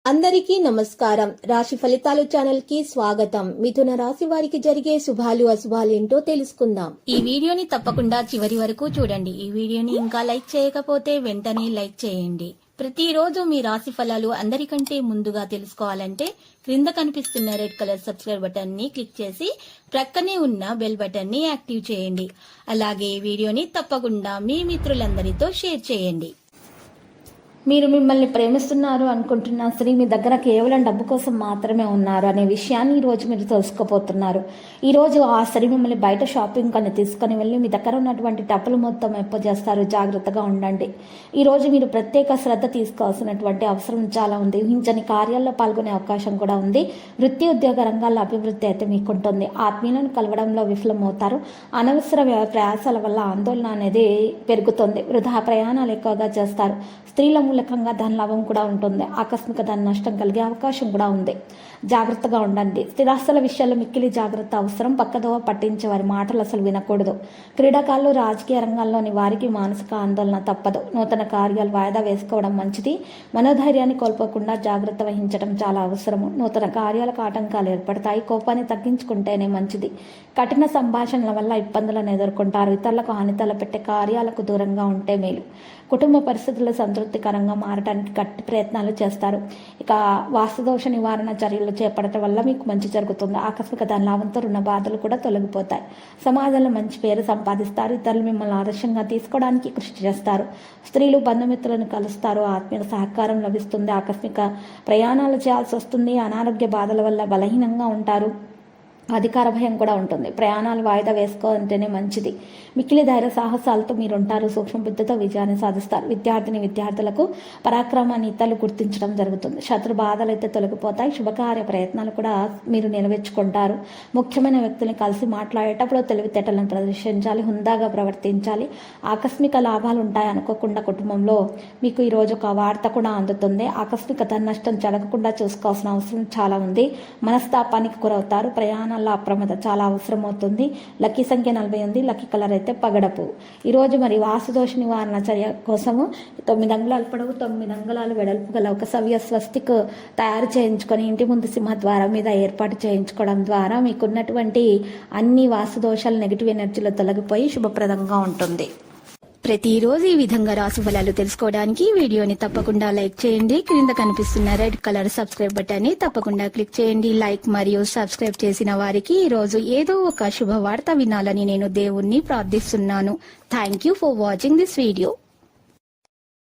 అందరికీ నమస్కారం. రాశి ఫలితాలు ఛానల్ కి స్వాగతం. మిథున రాశి వారికి జరిగే శుభాలు అశుభాలు ఏంటో తెలుసుకుందాం. ఈ వీడియోని తప్పకుండా చివరి వరకు చూడండి. ఈ వీడియోని ఇంకా లైక్ చేయకపోతే వెంటనే లైక్ చేయండి. ప్రతిరోజు మీ రాశి ఫలాలు అందరికంటే ముందుగా తెలుసుకోవాలంటే క్రింద కనిపిస్తున్న రెడ్ కలర్ సబ్స్క్రైబ్ బటన్ ని క్లిక్ చేసి ప్రక్కనే ఉన్న బెల్ బటన్ ని యాక్టివ్ చేయండి. అలాగే ఈ వీడియోని తప్పకుండా మీ మిత్రులందరితో షేర్ చేయండి. మీరు మిమ్మల్ని ప్రేమిస్తున్నారు అనుకుంటున్న స్త్రీ మీ దగ్గర కేవలం డబ్బు కోసం మాత్రమే ఉన్నారు అనే విషయాన్ని ఈరోజు మీరు తెలుసుకోబోతున్నారు. ఈరోజు ఆ స్త్రీ మిమ్మల్ని బయట షాపింగ్ కని తీసుకొని వెళ్ళి మీ దగ్గర ఉన్నటువంటి డబ్బులు మొత్తం చేస్తారు. జాగ్రత్తగా ఉండండి. ఈరోజు మీరు ప్రత్యేక శ్రద్ధ తీసుకోవాల్సినటువంటి అవసరం చాలా ఉంది. ఊహించని కార్యాల్లో పాల్గొనే అవకాశం కూడా ఉంది. వృత్తి ఉద్యోగ రంగాల్లో అభివృద్ధి అయితే మీకుంటుంది. ఆత్మీయులను కలవడంలో విఫలమవుతారు. అనవసర ప్రయాసాల వల్ల ఆందోళన అనేది పెరుగుతుంది. వృధా ప్రయాణాలు ఎక్కువగా చేస్తారు. స్త్రీల మూలకంగా ధన లాభం కూడా ఉంటుంది. ఆకస్మిక ధన నష్టం కలిగే అవకాశం కూడా ఉంది. జాగ్రత్తగా ఉండండి. స్థిరాస్తుల విషయాల్లో మిక్కిలి జాగ్రత్త అవసరం. పక్కదోవ పట్టించే వారి మాటలు అసలు వినకూడదు. క్రీడాకారులు రాజకీయ రంగాల్లోని వారికి మానసిక ఆందోళన తప్పదు. నూతన కార్యాలు వాయిదా వేసుకోవడం మంచిది. మనోధైర్యాన్ని కోల్పోకుండా జాగ్రత్త వహించడం చాలా అవసరము. నూతన కార్యాలకు ఆటంకాలు ఏర్పడతాయి. కోపాన్ని తగ్గించుకుంటేనే మంచిది. కఠిన సంభాషణల వల్ల ఇబ్బందులను ఎదుర్కొంటారు. ఇతరులకు హాని తలపెట్టే కార్యాలకు దూరంగా ఉంటే మేలు. కుటుంబ పరిస్థితులు సంతృప్తికరంగా మారడానికి గట్టి ప్రయత్నాలు చేస్తారు. ఇక వాస్తుదోష నివారణ చర్యలు చేపట్టడం వల్ల మీకు మంచి జరుగుతుంది. ఆకస్మిక ధన లాభంతో రుణ బాధలు కూడా తొలగిపోతాయి. సమాజంలో మంచి పేరు సంపాదిస్తారు. ఇతరులు మిమ్మల్ని ఆదర్శంగా తీసుకోవడానికి కృషి చేస్తారు. స్త్రీలు బంధుమిత్రులను కలుస్తారు. ఆత్మీయ సహకారం లభిస్తుంది. ఆకస్మిక ప్రయాణాలు చేయాల్సి వస్తుంది. అనారోగ్య బాధల వల్ల బలహీనంగా ఉంటారు. అధికార భయం కూడా ఉంటుంది. ప్రయాణాలు వాయిదా వేసుకోవాలంటేనే మంచిది. మిక్కిలి ధైర్య సాహసాలతో మీరుంటారు. సూక్ష్మ బుద్ధితో విజయాన్ని సాధిస్తారు. విద్యార్థులకు పరాక్రమాన్ని ఇతరులు గుర్తించడం జరుగుతుంది. శత్రు బాధలు అయితే తొలగిపోతాయి. శుభకార్య ప్రయత్నాలు కూడా మీరు నెరవేర్చుకుంటారు. ముఖ్యమైన వ్యక్తుల్ని కలిసి మాట్లాడేటప్పుడు తెలివితేటలను ప్రదర్శించాలి. హుందాగా ప్రవర్తించాలి. ఆకస్మిక లాభాలు ఉంటాయి. అనుకోకుండా కుటుంబంలో మీకు ఈరోజు ఒక వార్త కూడా అందుతుంది. ఆకస్మిక ధన నష్టం జరగకుండా చూసుకోవాల్సిన అవసరం చాలా ఉంది. మనస్తాపానికి గురవుతారు. ప్రయాణాల్లో అప్రమత్త చాలా అవసరం అవుతుంది. లక్కీ సంఖ్య 48. లక్కీ కలర్ అయితే పగడపు. ఈరోజు మరి వాస్తుదోష నివారణ చర్య కోసము 9 అంగుళాలు పొడవు 9 అంగుళాలు వెడల్పు గల ఒక సవ్య స్వస్తిక్ తయారు చేయించుకొని ఇంటి ముందు సింహద్వారం మీద ఏర్పాటు చేయించుకోవడం ద్వారా మీకున్నటువంటి అన్ని వాస్తుదోషాలు నెగిటివ్ ఎనర్జీలో తొలగిపోయి శుభప్రదంగా ఉంటుంది. ప్రతిరోజు ఈ విధంగా రాశి ఫలాలు తెలుసుకోవడానికి వీడియోని తప్పకుండా లైక్ చేయండి. క్రింద కనిపిస్తున్న రెడ్ కలర్ సబ్స్క్రైబ్ బటన్ ని తప్పకుండా క్లిక్ చేయండి. లైక్ మరియు సబ్స్క్రైబ్ చేసిన వారికి ఈ రోజు ఏదో ఒక శుభవార్త వినాలని నేను దేవుణ్ణి ప్రార్థిస్తున్నాను. Thank you for watching this video.